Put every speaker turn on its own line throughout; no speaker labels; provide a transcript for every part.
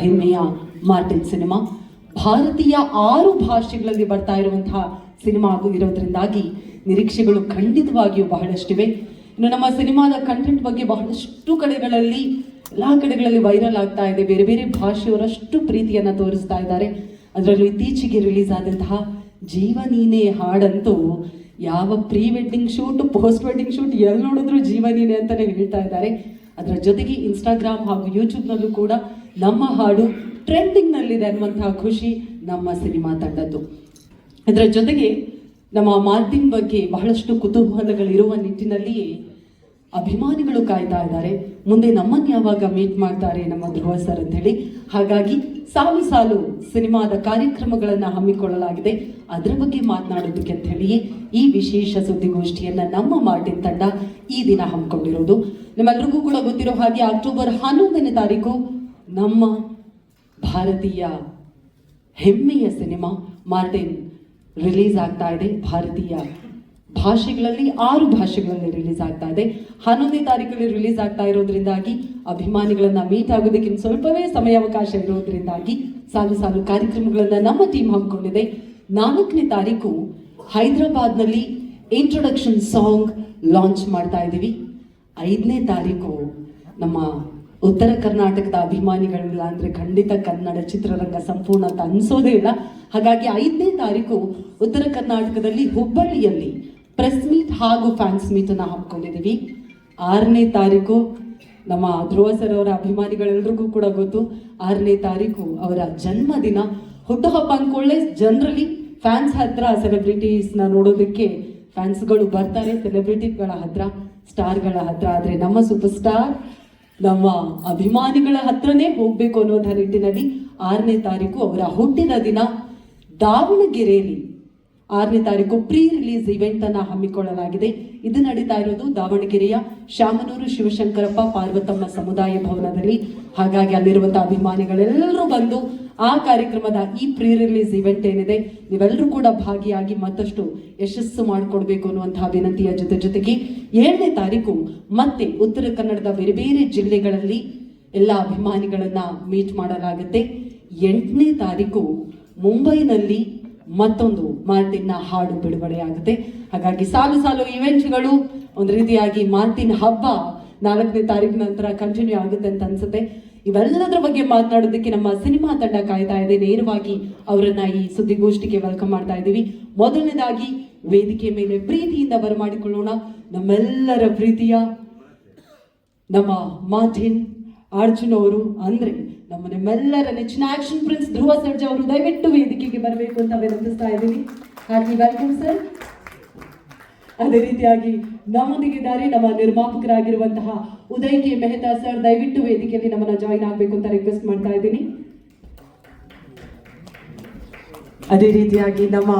ಹೆಮ್ಮೆಯ Martin cinema ಭಾರತೀಯ 6 ಭಾಷೆಗಳಲ್ಲಿ ಬರ್ತಾ ಇರುವಂತಹ ಸಿನಿಮಾ ಇರೋದ್ರಿಂದಾಗಿ ನಿರೀಕ್ಷೆಗಳು ಖಂಡಿತವಾಗಿಯೂ ಬಹಳಷ್ಟಿವೆ. ಇನ್ನು ನಮ್ಮ ಸಿನಿಮಾದ ಕಂಟೆಂಟ್ ಬಗ್ಗೆ ಬಹಳಷ್ಟು ಕಡೆಗಳಲ್ಲಿ ಎಲ್ಲ ಕಡೆಗಳಲ್ಲಿ ವೈರಲ್ ಆಗ್ತಾ ಇದೆ. ಬೇರೆ ಬೇರೆ ಭಾಷೆಯವರಷ್ಟು ಪ್ರೀತಿಯನ್ನು ತೋರಿಸ್ತಾ ಇದ್ದಾರೆ. ಅದರಲ್ಲೂ ಇತ್ತೀಚೆಗೆ ರಿಲೀಸ್ ಆದಂತಹ ಜೀವ ನೀನೇ ಹಾಡಂತೂ ಯಾವ pre wedding shoot post wedding shoot ಎಲ್ಲಿ ನೋಡಿದ್ರು ಜೀವ ನೀನೆ ಅಂತಾನೆ ಹೇಳ್ತಾ ಇದ್ದಾರೆ. ಅದರ ಜೊತೆಗೆ ಇನ್ಸ್ಟಾಗ್ರಾಮ್ ಹಾಗೂ ಯೂಟ್ಯೂಬ್ನಲ್ಲೂ ಕೂಡ ನಮ್ಮ ಹಾಡು ಟ್ರೆಂಡಿಂಗ್ನಲ್ಲಿದೆ ಅನ್ನುವಂತಹ ಖುಷಿ ನಮ್ಮ ಸಿನಿಮಾ ತಂಡದ್ದು. ಇದರ ಜೊತೆಗೆ ನಮ್ಮ ಮಾರ್ಟಿನ್ ಬಗ್ಗೆ ಬಹಳಷ್ಟು ಕುತೂಹಲಗಳಿರುವ ನಿಟ್ಟಿನಲ್ಲಿಯೇ ಅಭಿಮಾನಿಗಳು ಕಾಯ್ತಾ ಇದ್ದಾರೆ, ಮುಂದೆ ನಮ್ಮನ್ನು ಯಾವಾಗ ಮೀಟ್ ಮಾಡ್ತಾರೆ ನಮ್ಮ ಧ್ರುವ ಸರ್ ಅಂತ ಹೇಳಿ. ಹಾಗಾಗಿ ಸಾಲು ಸಾಲು ಸಿನಿಮಾದ ಕಾರ್ಯಕ್ರಮಗಳನ್ನು ಹಮ್ಮಿಕೊಳ್ಳಲಾಗಿದೆ. ಅದರ ಬಗ್ಗೆ ಮಾತನಾಡೋದಕ್ಕೆ ಅಂತ ಹೇಳಿಯೇ ಈ ವಿಶೇಷ ಸುದ್ದಿಗೋಷ್ಠಿಯನ್ನ ನಮ್ಮ ಮಾರ್ಟಿನ್ ತಂಡ ಈ ದಿನ ಹಮ್ಮಿಕೊಂಡಿರೋದು. ನಿಮ್ಮೆಲ್ಲರಿಗೂ ಕೂಡ ಗೊತ್ತಿರೋ ಹಾಗೆ ಅಕ್ಟೋಬರ್ 11ನೇ ತಾರೀಕು ನಮ್ಮ ಭಾರತೀಯ ಹೆಮ್ಮೆಯ ಸಿನಿಮಾ ಮಾರ್ಟಿನ್ ರಿಲೀಸ್ ಆಗ್ತಾ ಇದೆ. ಭಾರತೀಯ ಭಾಷೆಗಳಲ್ಲಿ 6 ಭಾಷೆಗಳಲ್ಲಿ ರಿಲೀಸ್ ಆಗ್ತಾ ಇದೆ. 11ನೇ ತಾರೀಕಲ್ಲಿ ರಿಲೀಸ್ ಆಗ್ತಾ ಇರೋದ್ರಿಂದಾಗಿ ಅಭಿಮಾನಿಗಳನ್ನ ಮೀಟ್ ಆಗೋದಕ್ಕೆ ಸ್ವಲ್ಪವೇ ಸಮಯಾವಕಾಶ ಇರೋದ್ರಿಂದಾಗಿ ಸಾಲು ಸಾಲು ಕಾರ್ಯಕ್ರಮಗಳನ್ನ ನಮ್ಮ ಟೀಮ್ ಹಮ್ಮಿಕೊಂಡಿದೆ. 4ನೇ ತಾರೀಕು ಹೈದರಾಬಾದ್ನಲ್ಲಿ ಇಂಟ್ರೊಡಕ್ಷನ್ ಸಾಂಗ್ ಲಾಂಚ್ ಮಾಡ್ತಾ ಇದ್ದೀವಿ. 5ನೇ ತಾರೀಕು ನಮ್ಮ ಉತ್ತರ ಕರ್ನಾಟಕದ ಅಭಿಮಾನಿಗಳಿಲ್ಲ ಅಂದ್ರೆ ಖಂಡಿತ ಕನ್ನಡ ಚಿತ್ರರಂಗ ಸಂಪೂರ್ಣ ಅಂತ ಅನ್ಸೋದೇ ಇಲ್ಲ. ಹಾಗಾಗಿ 5ನೇ ತಾರೀಕು ಉತ್ತರ ಕರ್ನಾಟಕದಲ್ಲಿ ಹುಬ್ಬಳ್ಳಿಯಲ್ಲಿ ಪ್ರೆಸ್ ಮೀಟ್ ಹಾಗೂ ಫ್ಯಾನ್ಸ್ ಮೀಟ್ ಅನ್ನ ಹಮ್ಮಿಕೊಂಡಿದ್ದೀವಿ. 6ನೇ ತಾರೀಕು ನಮ್ಮ ಧ್ರುವ ಸರ್ ಅವರ ಅಭಿಮಾನಿಗಳೆಲ್ರಿಗೂ ಕೂಡ ಗೊತ್ತು, 6ನೇ ತಾರೀಕು ಅವರ ಜನ್ಮದಿನ. ಹುಟ್ಟುಹಬ್ಬ ಅಂದ್ಕೊಳ್ಳೆ ಜನರಲಿ ಫ್ಯಾನ್ಸ್ ಹತ್ರ ಸೆಲೆಬ್ರಿಟೀಸ್ನ ನೋಡೋದಕ್ಕೆ ಫ್ಯಾನ್ಸ್ಗಳು ಬರ್ತಾರೆ, ಸೆಲೆಬ್ರಿಟಿಗಳ ಹತ್ರ, ಸ್ಟಾರ್ಗಳ ಹತ್ರ. ಆದರೆ ನಮ್ಮ ಸೂಪರ್ ಸ್ಟಾರ್ ನಮ್ಮ ಅಭಿಮಾನಿಗಳ ಹತ್ರನೇ ಹೋಗ್ಬೇಕು ಅನ್ನೋದ ನಿಟ್ಟಿನಲ್ಲಿ 6ನೇ ತಾರೀಕು ಅವರ ಹುಟ್ಟಿದ ದಿನ ದಾವಣಗೆರೆಯಲ್ಲಿ 6ನೇ ತಾರೀಕು ಪ್ರೀ ರಿಲೀಸ್ ಇವೆಂಟ್ ಅನ್ನ ಹಮ್ಮಿಕೊಳ್ಳಲಾಗಿದೆ. ಇದು ನಡೀತಾ ಇರೋದು ದಾವಣಗೆರೆಯ ಶಾಮನೂರು ಶಿವಶಂಕರಪ್ಪ ಪಾರ್ವತಮ್ಮ ಸಮುದಾಯ ಭವನದಲ್ಲಿ. ಹಾಗಾಗಿ ಅಲ್ಲಿರುವಂತಹ ಅಭಿಮಾನಿಗಳೆಲ್ಲರೂ ಬಂದು ಆ ಕಾರ್ಯಕ್ರಮದ ಈ ಪ್ರೀ ರಿಲೀಸ್ ಇವೆಂಟ್ ಏನಿದೆ ನೀವೆಲ್ಲರೂ ಕೂಡ ಭಾಗಿಯಾಗಿ ಮತ್ತಷ್ಟು ಯಶಸ್ಸು ಮಾಡಿಕೊಡ್ಬೇಕು ಅನ್ನುವಂತಹ ವಿನಂತಿಯ ಜೊತೆಗೆ 7ನೇ ತಾರೀಕು ಮತ್ತೆ ಉತ್ತರ ಕನ್ನಡದ ಬೇರೆ ಬೇರೆ ಜಿಲ್ಲೆಗಳಲ್ಲಿ ಎಲ್ಲ ಅಭಿಮಾನಿಗಳನ್ನ ಮೀಟ್ ಮಾಡಲಾಗುತ್ತೆ. 8ನೇ ತಾರೀಕು ಮುಂಬೈನಲ್ಲಿ ಮತ್ತೊಂದು ಮಾರ್ಟಿನ್ನ ಹಾಡು ಬಿಡುಗಡೆ ಆಗುತ್ತೆ. ಹಾಗಾಗಿ ಸಾಲು ಸಾಲು ಇವೆಂಟ್ಗಳು ಒಂದು ರೀತಿಯಾಗಿ ಮಾರ್ಟಿನ್ ಹಬ್ಬ 4ನೇ ತಾರೀಕು ನಂತರ ಕಂಟಿನ್ಯೂ ಆಗುತ್ತೆ ಅಂತ ಅನ್ಸುತ್ತೆ. ಇವೆಲ್ಲದರ ಬಗ್ಗೆ ಮಾತನಾಡೋದಕ್ಕೆ ನಮ್ಮ ಸಿನಿಮಾ ತಂಡ ಕಾಯ್ತಾ ಇದೆ. ನೇರವಾಗಿ ಅವರನ್ನ ಈ ಸುದ್ದಿಗೋಷ್ಠಿಗೆ ವೆಲ್ಕಮ್ ಮಾಡ್ತಾ ಇದ್ದೀವಿ. ಮೊದಲನೇದಾಗಿ ವೇದಿಕೆ ಮೇಲೆ ಪ್ರೀತಿಯಿಂದ ಬರಮಾಡಿಕೊಳ್ಳೋಣ ನಮ್ಮೆಲ್ಲರ ಪ್ರೀತಿಯ ನಮ್ಮ ಮಾರ್ಟಿನ್ ಅರ್ಜುನ್ ಅವರು, ಅಂದ್ರೆ ನಮ್ಮೆಲ್ಲರ ನೆಚ್ಚಿನ ಆಕ್ಷನ್ ಪ್ರಿನ್ಸ್ ಧ್ರುವ ಸರ್ಜಾ ಅವರು ದಯವಿಟ್ಟು ವೇದಿಕೆಗೆ ಬರಬೇಕು ಅಂತ ವಿನಂತಿಸ್ತಾ ಇದ್ದೀವಿ. ಹಾಗೆ ವೆಲ್ಕಮ್ ಸರ್. ಅದೇ ರೀತಿಯಾಗಿ ನಮ್ಮೊಂದಿಗಿದ್ದಾರೆ ನಮ್ಮ ನಿರ್ಮಾಪಕರಾಗಿರುವಂತಹ ಉದಯ್ ಕೆ ಮೆಹ್ತಾ ಸರ್, ದಯವಿಟ್ಟು ವೇದಿಕೆಯಲ್ಲಿ ನಮ್ಮನ್ನ ಜಾಯಿನ್ ಆಗಬೇಕು ಅಂತ ರಿಕ್ವೆಸ್ಟ್ ಮಾಡ್ತಾ ಇದ್ದೀನಿ. ಅದೇ ರೀತಿಯಾಗಿ ನಮ್ಮ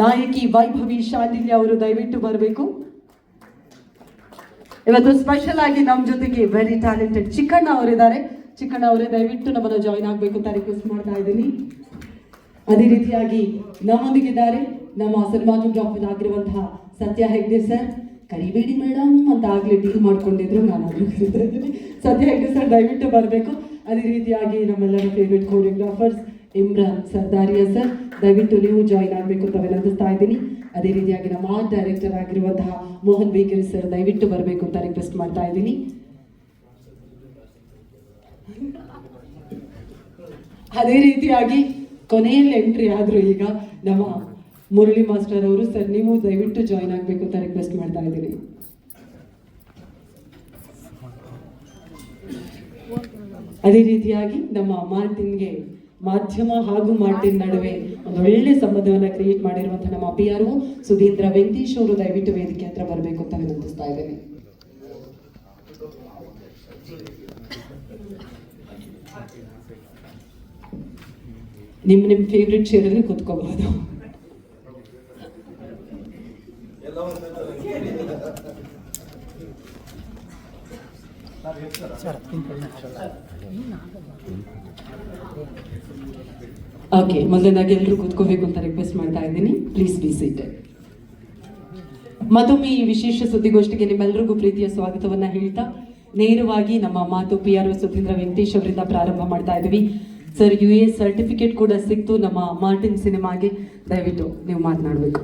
ನಾಯಕಿ ವೈಭವಿ ಶಾಂಡಿಲ್ಯ ಅವರು ದಯವಿಟ್ಟು ಬರಬೇಕು. ಇವತ್ತು ಸ್ಪೆಷಲ್ ಆಗಿ ನಮ್ಮ ಜೊತೆಗೆ ವೆರಿ ಟ್ಯಾಲೆಂಟೆಡ್ ಚಿಕ್ಕಣ್ಣ ಅವರಿದ್ದಾರೆ. ಚಿಕ್ಕಣ್ಣ ಅವರೇ ದಯವಿಟ್ಟು ನಮ್ಮನ್ನ ಜಾಯಿನ್ ಆಗಬೇಕು ಅಂತ ರಿಕ್ವೆಸ್ಟ್ ಮಾಡ್ತಾ ಇದ್ದೀನಿ. ಅದೇ ರೀತಿಯಾಗಿ ನಮ್ಮೊಂದಿಗಿದ್ದಾರೆ ನಮ್ಮ ಸಿನಿಮಾಟೋಗ್ರಾಫರ್ ಆಗಿರುವಂತಹ ಸತ್ಯ ಹೆಗ್ಡೆ ಸರ್. ಕರಿಬೇಡಿ ಮೇಡಮ್ ಅಂತ ಆಗ್ಲೇ ಡೀಲ್ ಮಾಡ್ಕೊಂಡಿದ್ರು, ನಾನು ಸತ್ಯ ಹೆಗ್ಡೆ ಸರ್ ದಯವಿಟ್ಟು ಬರಬೇಕು. ಅದೇ ರೀತಿಯಾಗಿ ನಮ್ಮೆಲ್ಲರ ಫೇವ್ರೆಟ್ ಕೋರಿಯೋಗ್ರಾಫರ್ಸ್ ಇಮ್ರಾನ್ ಸರ್ದಾರಿಯಾ ಸರ್, ದಯವಿಟ್ಟು ನೀವು ಜಾಯಿನ್ ಆಗಬೇಕು ಅಂತ ವಿನಂತಿಸ್ತಾ ಇದ್ದೀನಿ. ಅದೇ ರೀತಿಯಾಗಿ ನಮ್ಮ ಆರ್ಟ್ ಡೈರೆಕ್ಟರ್ ಆಗಿರುವಂತಹ ಮೋಹನ್ ಬೇಕರಿ ಸರ್ ದಯವಿಟ್ಟು ಬರಬೇಕು ಅಂತ ರಿಕ್ವೆಸ್ಟ್ ಮಾಡ್ತಾ ಇದ್ದೀನಿ. ಅದೇ ರೀತಿಯಾಗಿ ಕೊನೆಯಲ್ಲಿ ಎಂಟ್ರಿ ಆದ್ರು ಈಗ ನಮ್ಮ ಮುರಳಿ ಮಾಸ್ಟರ್ ಅವರು. ಸರ್ ನೀವು ದಯವಿಟ್ಟು ಜಾಯಿನ್ ಆಗಬೇಕು ಅಂತ ರಿಕ್ವೆಸ್ಟ್ ಮಾಡ್ತಾ ಇದ್ದೀನಿ. ಅದೇ ರೀತಿಯಾಗಿ ನಮ್ಮ ಮಾರ್ಟಿನ್ಗೆ ಮಾಧ್ಯಮ ಹಾಗೂ ಮಾರ್ಟಿನ್ ನಡುವೆ ಒಂದು ಒಳ್ಳೆ ಸಂಬಂಧವನ್ನ ಕ್ರಿಯೇಟ್ ಮಾಡಿರುವಂತಹ ನಮ್ಮ PR ಸುಧೀಂದ್ರ ವೆಂಕಟೇಶ್ ಅವರು ದಯವಿಟ್ಟು ವೇದಿಕೆ ಹತ್ರ ಬರಬೇಕು ಅಂತ ವಿನಂತಿಸ್ತಾ ಇದ್ದೇನೆ. ನಿಮ್ಮ ಫೇವ್ರೆಟ್ ಚೇರಲ್ಲಿ ಕೂತ್ಕೋಬಹುದು. ಓಕೆ, ಮೊದಲನೇದಾಗಿ ಎಲ್ಲರೂ ಕೂತ್ಕೋಬೇಕು ಅಂತ ರಿಕ್ವೆಸ್ಟ್ ಮಾಡ್ತಾ ಇದ್ದೀನಿ. Please be seated. ಮತ್ತೊಮ್ಮೆ ಈ ವಿಶೇಷ ಸುದ್ದಿಗೋಷ್ಠಿಗೆ ನಿಮ್ಮೆಲ್ಲರಿಗೂ ಪ್ರೀತಿಯ ಸ್ವಾಗತವನ್ನ ಹೇಳ್ತಾ ನೇರವಾಗಿ ನಮ್ಮ ಮಾತು PR ಸುಧೀಂದ್ರ ವೆಂಕಟೇಶ್ ಅವರಿಂದ ಪ್ರಾರಂಭ ಮಾಡ್ತಾ ಇದ್ದೀವಿ. ಸರ್ ಯು ಎ ಸರ್ಟಿಫಿಕೇಟ್ ಕೂಡ ಸಿಕ್ತು ನಮ್ಮ ಮಾರ್ಟಿನ್ ಸಿನಿಮಾಗೆ. ದಯವಿಟ್ಟು ನೀವು ಮಾತನಾಡಬೇಕು.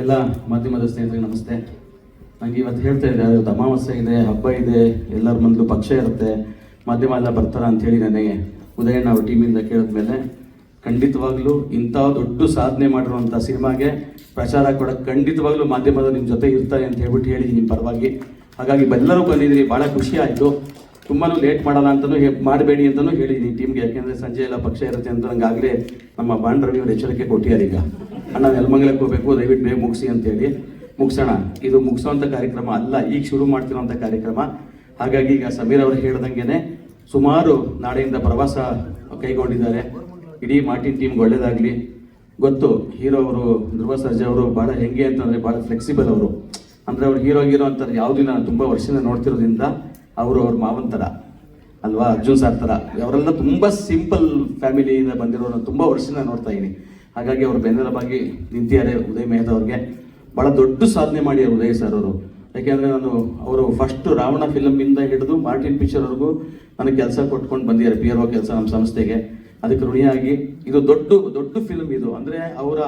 ಎಲ್ಲ ಮಾಧ್ಯಮದ ಸ್ನೇಹಿತರಿಗೆ ನಮಸ್ತೆ. ನನಗೆ ಇವತ್ತು ಹೇಳ್ತಾ ಇದ್ದೆ, ಇವತ್ತು ಅಮಾವಾಸ್ಯೆ ಇದೆ, ಹಬ್ಬ ಇದೆ, ಎಲ್ಲರ ಮೊದಲು ಪಕ್ಷ ಇರುತ್ತೆ, ಮಾಧ್ಯಮ ಎಲ್ಲ ಬರ್ತಾರ ಅಂಥೇಳಿ ನನಗೆ ಉದಯಣ್ಣ ಅವ್ರ ಟೀಮಿಂದ ಕೇಳಿದ್ಮೇಲೆ ಖಂಡಿತವಾಗ್ಲೂ ಇಂಥ ದೊಡ್ಡ ಸಾಧನೆ ಮಾಡಿರುವಂಥ ಸಿನಿಮಾಗೆ ಪ್ರಚಾರ ಕೊಡೋಕ್ಕೆ ಖಂಡಿತವಾಗ್ಲೂ ಮಾಧ್ಯಮದ ನಿಮ್ಮ ಜೊತೆ ಇರ್ತಾರೆ ಅಂತ ಹೇಳ್ಬಿಟ್ಟು ಹೇಳಿ ನಿಮ್ಮ ಪರವಾಗಿ. ಹಾಗಾಗಿ ಎಲ್ಲರೂ ಬಂದಿದ್ದೀರಿ, ಭಾಳ ಖುಷಿ ಆಯಿತು. ತುಂಬಾ ಲೇಟ್ ಮಾಡಲ್ಲ ಅಂತಲೂ ಮಾಡಬೇಡಿ ಅಂತಲೂ ಹೇಳಿದ್ದೀನಿ ಟೀಮ್ಗೆ, ಯಾಕೆಂದರೆ ಸಂಜೆ ಎಲ್ಲ ಪಕ್ಷ ಇರುತ್ತೆ ಅಂತ ನಂಗಾಗಲೇ ನಮ್ಮ ಬಾಂಡ್ ರವಿ ಅವರು ಎಚ್ಚರಿಕೆ ಕೊಟ್ಟಿದ್ದಾರೆ. ಈಗ ಅಣ್ಣ ನೆಲಮಂಗಲಕ್ಕೆ ಹೋಗಬೇಕು, ದಯವಿಟ್ಟು ಬೇಗ ಮುಗಿಸಿ ಅಂತೇಳಿ. ಮುಗಿಸೋಣ, ಇದು ಮುಗಿಸೋವಂಥ ಕಾರ್ಯಕ್ರಮ ಅಲ್ಲ, ಈಗ ಶುರು ಮಾಡ್ತಿರೋಂಥ ಕಾರ್ಯಕ್ರಮ. ಹಾಗಾಗಿ ಈಗ ಸಮೀರ್ ಅವರು ಹೇಳ್ದಂಗೆ ಸುಮಾರು ನಾಳೆಯಿಂದ ಪ್ರವಾಸ ಕೈಗೊಂಡಿದ್ದಾರೆ. ಇಡೀ ಮಾರ್ಟಿನ್ ಟೀಮ್ಗೆ ಒಳ್ಳೇದಾಗಲಿ. ಗೊತ್ತು ಹೀರೋ ಅವರು ಧ್ರುವ ಸರ್ಜಾ ಅವರು ಭಾಳ ಹೆಂಗೆ ಅಂತಂದರೆ ಭಾಳ ಫ್ಲೆಕ್ಸಿಬಲ್ ಅವರು. ಅಂದರೆ ಅವ್ರು ಹೀರೋ ಅಂತಾರೆ ಯಾವುದಿಲ್ಲ, ನಾನು ತುಂಬ ವರ್ಷದಿಂದ ನೋಡ್ತಿರೋದ್ರಿಂದ ಅವರು ಅವ್ರ ಮಾವನ ಥರ ಅಲ್ವಾ, ಅರ್ಜುನ್ ಸರ್ ಥರ ಅವರೆಲ್ಲ ತುಂಬ ಸಿಂಪಲ್ ಫ್ಯಾಮಿಲಿಯಿಂದ ಬಂದಿರೋರು ತುಂಬ ವರ್ಷದಿಂದ ನೋಡ್ತಾ ಇದ್ದೀನಿ. ಹಾಗಾಗಿ ಅವ್ರು ಬೆನ್ನೆಲುಬಾಗಿ ನಿಂತಿದ್ದಾರೆ ಉದಯ್ ಮೆಹ್ತಾ ಅವ್ರಿಗೆ. ಭಾಳ ದೊಡ್ಡ ಸಾಧನೆ ಮಾಡಿದ್ದಾರೆ ಉದಯ್ ಸರ್ ಅವರು. ಯಾಕೆಂದರೆ ಅವರು ಫಸ್ಟು ರಾವಣ ಫಿಲಮಿಂದ ಹಿಡಿದು ಮಾರ್ಟಿನ್ ಪಿಕ್ಚರ್ವರೆಗೂ ನನಗೆ ಕೆಲಸ ಕೊಟ್ಕೊಂಡು ಬಂದಿದ್ದಾರೆ, ಪಿ ಆರ್ ಒ ಕೆಲಸ ನಮ್ಮ ಸಂಸ್ಥೆಗೆ. ಅದಕ್ಕೆ ಋಣಿಯಾಗಿ ಇದು ದೊಡ್ಡ ಫಿಲ್ಮ್ ಇದು. ಅಂದರೆ ಅವರ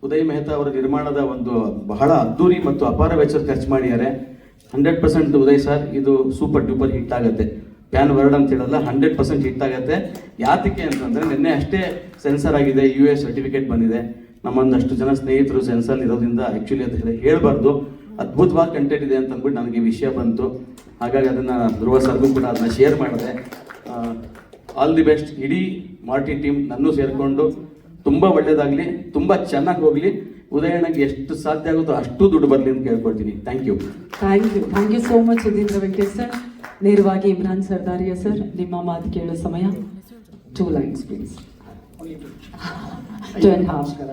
ಉದಯ್ ಮೆಹ್ತಾ ಅವರ ನಿರ್ಮಾಣದ ಒಂದು ಬಹಳ ಅದ್ದೂರಿ ಮತ್ತು ಅಪಾರ ವೆಚ್ಚ ಖರ್ಚು ಮಾಡಿದ್ದಾರೆ. 100% ಉದಯ್ ಸರ್ ಇದು ಸೂಪರ್ ಡೂಪರ್ ಹಿಟ್ ಆಗುತ್ತೆ. ಪ್ಯಾನ್ ವರ್ಡ್ ಅಂತ ಹೇಳಲ್ಲ, 100% ಹಿಟ್ ಆಗುತ್ತೆ. ಯಾತಕ್ಕೆ ಅಂತಂದರೆ ನಿನ್ನೆ ಅಷ್ಟೇ ಸೆನ್ಸರ್ ಆಗಿದೆ, ಯು ಎ ಸರ್ಟಿಫಿಕೇಟ್ ಬಂದಿದೆ. ನಮ್ಮೊಂದಷ್ಟು ಜನ ಸ್ನೇಹಿತರು ಸೆನ್ಸರ್ ಇರೋದ್ರಿಂದ ಆ್ಯಕ್ಚುಲಿ ಅಂತ ಹೇಳಬಾರ್ದು, ಅದ್ಭುತವಾಗಿ ಕಂಟೆಂಟ್ ಇದೆ ಅಂತ ಅಂದ್ಬಿಟ್ಟು ನನಗೆ ವಿಷಯ ಬಂತು. ಹಾಗಾಗಿ ಅದನ್ನು ಧ್ರುವ ಸರ್ಗೂ ಕೂಡ ಅದನ್ನ ಶೇರ್ ಮಾಡಿದೆ. ಆಲ್ ದಿ ಬೆಸ್ಟ್ ಇಡೀ ಮಾರ್ಟಿನ್ ಟೀಮ್, ನನ್ನೂ ಸೇರಿಕೊಂಡು ತುಂಬ ಒಳ್ಳೇದಾಗಲಿ, ತುಂಬ ಚೆನ್ನಾಗಿ ಹೋಗಲಿ. ಉದಯಣ್ಣಗೆ ಎಷ್ಟು ಸಾಧ್ಯ ಆಗುತ್ತೋ ಅಷ್ಟು ದುಡ್ಡು ಬರಲಿ ಅಂತ ಕೇಳ್ಕೊಳ್ತೀನಿ. Thank you
so much Sudheendra Venkatesh sir. ನೇರವಾಗಿ ಇಮ್ರಾನ್ ಸರ್ದಾರಿಯಾ ಸರ್, ನಿಮ್ಮ ಮಾತು ಕೇಳೋ ಸಮಯ. 2 lines ಪ್ಲೀಸ್.
ನಮಸ್ಕಾರ,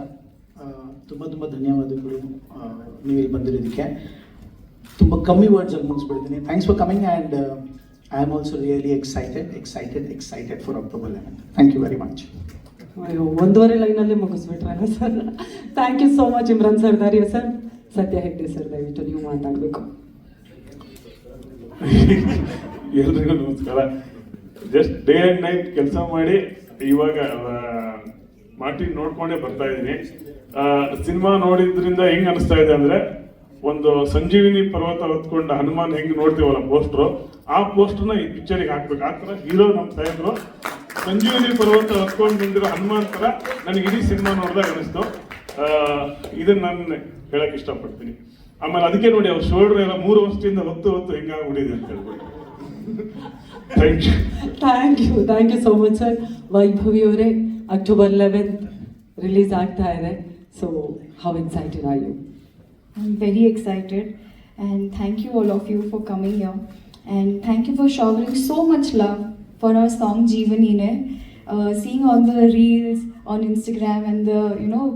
ತುಂಬ ಧನ್ಯವಾದಗಳು ನೀವು ಇಲ್ಲಿ ಬಂದಿರೋದಕ್ಕೆ. ತುಂಬ ಕಮ್ಮಿ ವರ್ಡ್ಸಲ್ಲಿ ಮುಗಿಸ್ಬಿಡ್ತೀನಿ. Thanks for coming and I am also really excited for October 11. Thank you very much.
ಅಯ್ಯೋ, 1.5 ಲೈನಲ್ಲಿ ಮುಗಿಸ್ಬಿಟ್ರಲ್ಲ sir. Thank you so much Imran Sardaria sir. Satya Hegde sir, ದಯವಿಟ್ಟು ನೀವು ಮಾತಾಡಬೇಕು.
ಎಲ್ರಿಗೂ ನಮಸ್ಕಾರ. ಜಸ್ಟ್ ಡೇ ಆ್ಯಂಡ್ ನೈಟ್ ಕೆಲಸ ಮಾಡಿ ಇವಾಗ ಮಾರ್ಟಿನ್ ನೋಡ್ಕೊಂಡೇ ಬರ್ತಾ ಇದ್ದೀನಿ. ಸಿನಿಮಾ ನೋಡಿದ್ರಿಂದ ಹೆಂಗ್ ಅನಿಸ್ತಾ ಇದೆ ಅಂದ್ರೆ, ಒಂದು ಸಂಜೀವಿನಿ ಪರ್ವತ ಹೊತ್ಕೊಂಡು ಹನುಮಾನ್ ಹೆಂಗ್ ನೋಡ್ತೀವಲ್ಲ ಪೋಸ್ಟ್ರು, ಆ ಪೋಸ್ಟರ್ನ ಈ ಪಿಕ್ಚರಿಗೆ ಹಾಕ್ಬೇಕು. ಆ ಥರ ಹೀರೋ ನಮ್ಮ ಸಾಹೇಬ್ರು ಸಂಜೀವಿನಿ ಪರ್ವತ ಹೊತ್ಕೊಂಡು ನಿಂತಿರೋ ಹನುಮಾನ್ ಥರ ನನಗೆ ಇಡೀ ಸಿನಿಮಾ ನೋಡಿದಾಗ ಅನಿಸ್ತು. ಇದನ್ನ ನಾನು ಹೇಳಕ್ ಇಷ್ಟಪಡ್ತೀನಿ. ಆಮೇಲೆ ಅದಕ್ಕೆ ನೋಡಿ ಅವ್ರ ಶೋಲ್ಡರ್ ಎಲ್ಲ 3 ವರ್ಷದಿಂದ ಹೊತ್ತು ಹೆಂಗಾಗ್ಬಿಟ್ಟಿದೆ ಅಂತ ಹೇಳ್ಬಿಟ್ಟು.
Thank you so much sir. Vaibhavi ಅವರೇ, October 11th ರಿಲೀಸ್ ಆಗ್ತಾ ಇದೆ. So how excited are you?
I'm very excited, and thank you all of you for coming here, and thank you for showering so much love for our song Jeevanine. Seeing all the reels on Instagram and the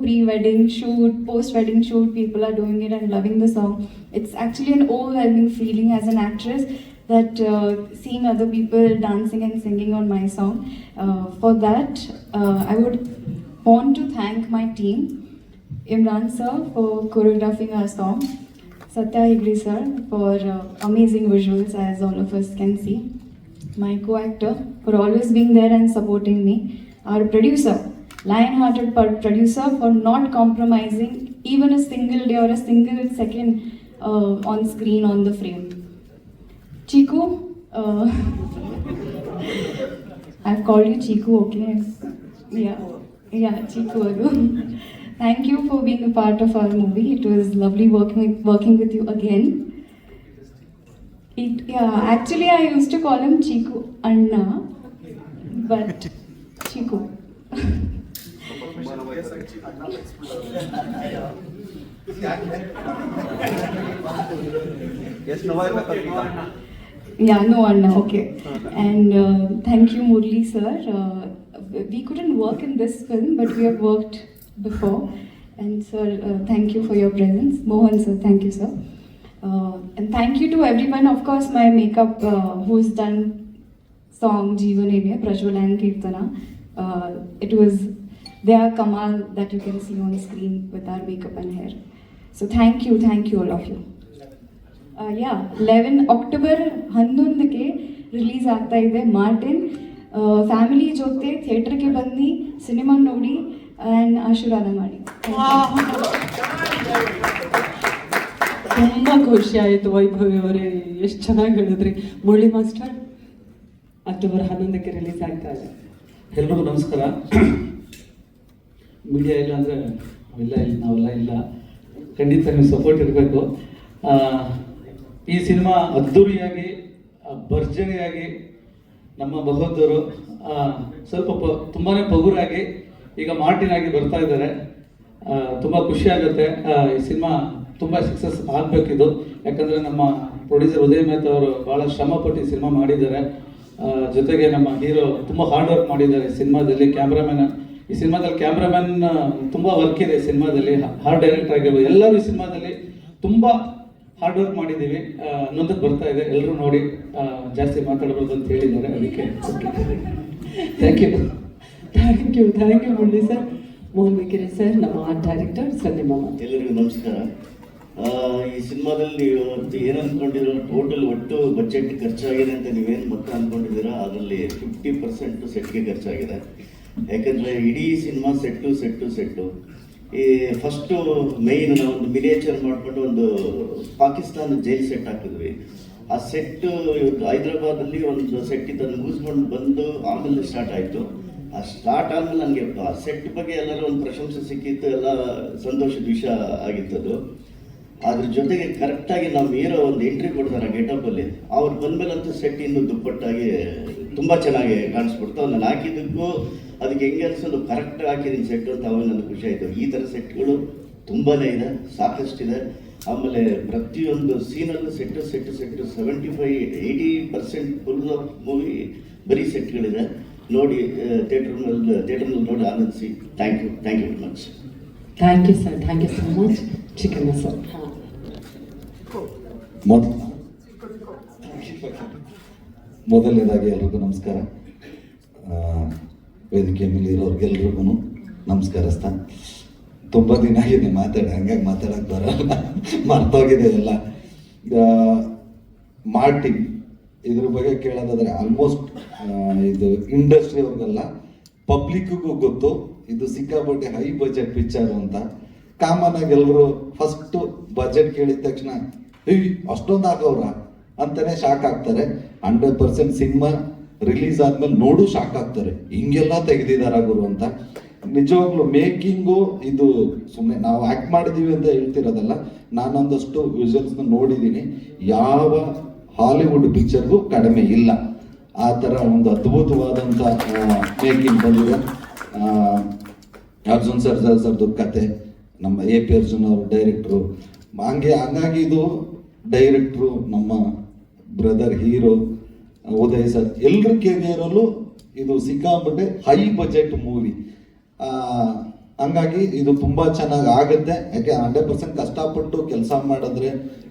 pre-wedding shoot, post-wedding shoot, people are doing it and loving the song. It's actually an overwhelming feeling as an actress that seeing other people dancing and singing on my song. For that, I would want to thank my team. Imran sir for choreographing our song, Satya Hegde sir for amazing visuals as all of us can see, my co-actor for always being there and supporting me, our producer, lion-hearted producer for not compromising even a single day or a single second on screen, on the frame. Chiku, I've called you Chiku, okay? Yeah, Chiku Agu. Thank you for being a part of our movie. It was lovely working with you again. Actually I used to call him Chiku Anna, but Chiku. Yeah, no Anna, okay. And thank you Murli sir. We couldn't work in this film, but we have worked before, and sir, thank you for your presence. Mohan sir, thank you sir. And thank you to everyone, of course my makeup who's done song Jeevanine, Prajwal and Kirtana. It was their kamal that you can see on screen with our makeup and hair. So thank you all of you. 11 October 11ಕ್ಕೆ release ಆಗ್ತಾ ಇದೆ Martin. Family ಜೊತೆ ಥಿಯೇಟರ್ಗೆ cinema ನೋಡಿ and ಆಶೀರ್ವಾದ ಮಾಡಿ.
ತುಂಬಾ ಖುಷಿ ಆಯ್ತು ವೈಭವಿ ಅವರೇ, ಎಷ್ಟು ಚೆನ್ನಾಗಿ ಹೇಳಿದ್ರಿ. ಮುರಳಿ ಮಾಸ್ಟರ್, ಅಕ್ಟೋಬರ್ 11ಕ್ಕೆ ರಿಲೀಸ್ ಆಗ್ತಾ ಇದೆ.
ಎಲ್ರಿಗೂ ನಮಸ್ಕಾರ. ಮೀಡಿಯಾ ಇಲ್ಲ ಅಂದರೆ ನಾವೆಲ್ಲ ಇಲ್ಲ. ಖಂಡಿತ ನೀವು ಸಪೋರ್ಟ್ ಇರಬೇಕು. ಈ ಸಿನಿಮಾ ಅದ್ಧೂರಿಯಾಗಿ ಭರ್ಜರಿಯಾಗಿ ನಮ್ಮ ಬಹದ್ದೂರು ಸ್ವಲ್ಪ ತುಂಬಾ ಪಗುರಾಗಿ ಈಗ ಮಾರ್ಟಿನ್ ಆಗಿ ಬರ್ತಾ ಇದ್ದಾರೆ. ತುಂಬ ಖುಷಿ ಆಗುತ್ತೆ. ಈ ಸಿನಿಮಾ ತುಂಬ ಸಕ್ಸಸ್ ಆಗಬೇಕಿದು. ಯಾಕಂದರೆ ನಮ್ಮ ಪ್ರೊಡ್ಯೂಸರ್ ಉದಯ್ ಮೆಹ್ತಾ ಅವರು ಭಾಳ ಶ್ರಮಪಟ್ಟು ಈ ಸಿನಿಮಾ ಮಾಡಿದ್ದಾರೆ. ಜೊತೆಗೆ ನಮ್ಮ ಹೀರೋ ತುಂಬ ಹಾರ್ಡ್ ವರ್ಕ್ ಮಾಡಿದ್ದಾರೆ ಸಿನಿಮಾದಲ್ಲಿ. ಈ ಸಿನಿಮಾದಲ್ಲಿ ಕ್ಯಾಮ್ರಾಮನ್ ತುಂಬ ವರ್ಕ್ ಇದೆ. ಸಿನಿಮಾದಲ್ಲಿ ಹಾರ್ಡ್ ಡೈರೆಕ್ಟರ್ ಆಗಿರ್ಬೋದು, ಎಲ್ಲರೂ ಈ ಸಿನಿಮಾದಲ್ಲಿ ತುಂಬ ಹಾರ್ಡ್ ವರ್ಕ್ ಮಾಡಿದ್ದೀವಿ. ಅನ್ನೋದಕ್ಕೆ ಬರ್ತಾ ಇದೆ. ಎಲ್ಲರೂ ನೋಡಿ, ಜಾಸ್ತಿ ಮಾತಾಡ್ಬೋದು ಅಂತ ಹೇಳಿದ್ದಾರೆ, ಅದಕ್ಕೆ thank you.
Thank you Murali sir. Mohan Vikere sir, ನಮ್ಮ ಆರ್ಟ್ ಡೈರೆಕ್ಟರ್. ಸರ್, ನಿಮ್ಮ
ಎಲ್ಲರಿಗೂ ನಮಸ್ಕಾರ. ಈ ಸಿನಿಮಾದಲ್ಲಿ ಇವತ್ತು ಏನು ಅಂದ್ಕೊಂಡಿರೋ, ಟೋಟಲ್ ಒಟ್ಟು ಬಜೆಟ್ ಖರ್ಚಾಗಿದೆ ಅಂತ ನೀವೇನು ಮೊತ್ತ ಅಂದ್ಕೊಂಡಿದ್ದೀರಾ, ಅದರಲ್ಲಿ 50% ಸೆಟ್ಗೆ ಖರ್ಚಾಗಿದೆ. ಯಾಕಂದರೆ ಇಡೀ ಸಿನಿಮಾ ಸೆಟ್ಟು ಈ ಫಸ್ಟು ಮೈನ್ ನಾವೊಂದು ಮಿನಿಯೇಚರ್ ಮಾಡಿಕೊಂಡು ಒಂದು ಪಾಕಿಸ್ತಾನ ಜೈಲ್ ಸೆಟ್ ಹಾಕಿದ್ವಿ. ಆ ಸೆಟ್ಟು ಇವತ್ತು ಹೈದ್ರಾಬಾದಲ್ಲಿ ಒಂದು ಸೆಟ್ ಇದನ್ನು ಮುಗಿಸ್ಕೊಂಡು ಬಂದು ಆಮೇಲೆ ಸ್ಟಾರ್ಟ್ ಆಯಿತು. ಆ ಸ್ಟಾರ್ಟ್ ಆದಮೇಲೆ ನನಗೆ ಆ ಸೆಟ್ ಬಗ್ಗೆ ಎಲ್ಲರೂ ಒಂದು ಪ್ರಶಂಸೆ ಸಿಕ್ಕಿತ್ತು, ಎಲ್ಲ ಸಂತೋಷದ ವಿಷಯ ಆಗಿತ್ತದು. ಅದ್ರ ಜೊತೆಗೆ ಕರೆಕ್ಟಾಗಿ ನಾವು ಹೀರೋ ಒಂದು ಎಂಟ್ರಿ ಕೊಡ್ತಾರೆ ಗೆಟಪ್ಪಲ್ಲಿ. ಅವ್ರು ಬಂದಮೇಲಂತೂ ಸೆಟ್ ಇನ್ನೂ ದುಪ್ಪಟ್ಟಾಗಿ ತುಂಬ ಚೆನ್ನಾಗಿ ಕಾಣಿಸ್ಬಿಡ್ತು. ನಾನು ಹಾಕಿದ್ದಕ್ಕೂ ಅದಕ್ಕೆ ಹೆಂಗೆ ಅನಿಸೋದು, ಕರೆಕ್ಟಾಗಿ ಹಾಕಿದ್ದೀನಿ ಸೆಟ್ಟು ಅಂತ ಅವಾಗ ನನಗೆ ಖುಷಿ ಆಯಿತು. ಈ ಥರ ಸೆಟ್ಗಳು ತುಂಬಾ ಇದೆ, ಸಾಕಷ್ಟಿದೆ. ಆಮೇಲೆ ಪ್ರತಿಯೊಂದು ಸೀನಲ್ಲೂ ಸೆಟ್ಟು 75-80% ಫುಲ್ ಆಫ್ ಮೂವಿ ಬರೀ ಸೆಟ್ಗಳಿದೆ. ನೋಡಿ, ಥಿಯೇಟರ್ನಲ್ಲಿ ನೋಡಿ ಆನಂದಿಸಿ. Thank you very much.
Thank you sir, thank you so much. Chicken sir.
ಮೊದಲನೇದಾಗಿ ಎಲ್ರಿಗೂ ನಮಸ್ಕಾರ. ವೇದಿಕೆ ಮೇಲೆ ಇರೋರಿಗೆಲ್ರಿಗೂ ನಮಸ್ಕಾರಸ್ತ. ತುಂಬ ದಿನ ಆಗಿದೆ ಹಂಗಾಗಿ ಮಾತಾಡೋಕ್ಕೆ ಬರೋಲ್ಲ, ಮರ್ತೋಗಿದೆ ಎಲ್ಲ. ಮಾರ್ಟಿನ್ ಇದ್ರ ಬಗ್ಗೆ ಕೇಳೋದಾದ್ರೆ ಆಲ್ಮೋಸ್ಟ್ ಇದು ಇಂಡಸ್ಟ್ರಿ ಅವ್ರಿಗೆಲ್ಲ ಪಬ್ಲಿಕ್ಗೂ ಗೊತ್ತು ಇದು ಸಿಕ್ಕಾಪಟ್ಟೆ ಹೈ ಬಜೆಟ್ ಪಿಕ್ಚರ್ ಅಂತ. ಕಾಮನ್ ಆಗಿ ಎಲ್ಲರೂ ಫಸ್ಟ್ ಬಜೆಟ್ ಕೇಳಿದ ತಕ್ಷಣ ಅಷ್ಟೊಂದು ಹಾಕವ್ರ ಅಂತಾನೆ ಶಾಕ್ ಆಗ್ತಾರೆ. 100% ಸಿನಿಮಾ ರಿಲೀಸ್ ಆದ್ಮೇಲೆ ನೋಡು ಶಾಕ್ ಆಗ್ತಾರೆ, ಹಿಂಗೆಲ್ಲ ತೆಗೆದಿದಾರ ಗುರು ಅಂತ. ನಿಜವಾಗ್ಲೂ ಮೇಕಿಂಗು ಇದು ಸುಮ್ಮನೆ ನಾವು ಆಕ್ಟ್ ಮಾಡಿದೀವಿ ಅಂತ ಹೇಳ್ತಿರೋದಲ್ಲ. ನಾನೊಂದಷ್ಟು ವಿಜುವಲ್ಸ್ನ ನೋಡಿದ್ದೀನಿ, ಯಾವ ಹಾಲಿವುಡ್ ಪಿಕ್ಚರ್ಗೂ ಕಡಿಮೆ ಇಲ್ಲ. ಆ ಥರ ಒಂದು ಅದ್ಭುತವಾದಂಥ ಮೇಕಿಂಗ್ ಬಂದಿದೆ. ಅರ್ಜುನ್ ಸರ್ದು ಕತೆ, ನಮ್ಮ AP ಅರ್ಜುನ್ ಅವರು ಡೈರೆಕ್ಟ್ರು. ಹಂಗಾಗಿ ಇದು ಡೈರೆಕ್ಟ್ರು, ನಮ್ಮ ಬ್ರದರ್ ಹೀರೋ ಉದಯ್ ಸರ್, ಎಲ್ಲರ ಕೆರಿಯರಲ್ಲೂ ಇದು ಸಿಕ್ಕಾಪಟ್ಟೆ ಹೈ ಬಜೆಟ್ ಮೂವಿ. ಹಂಗಾಗಿ ಇದು ತುಂಬ ಚೆನ್ನಾಗಿ ಆಗುತ್ತೆ. ಯಾಕೆ 100% ಕಷ್ಟಪಟ್ಟು ಕೆಲಸ ಮಾಡಿದ್ರೆ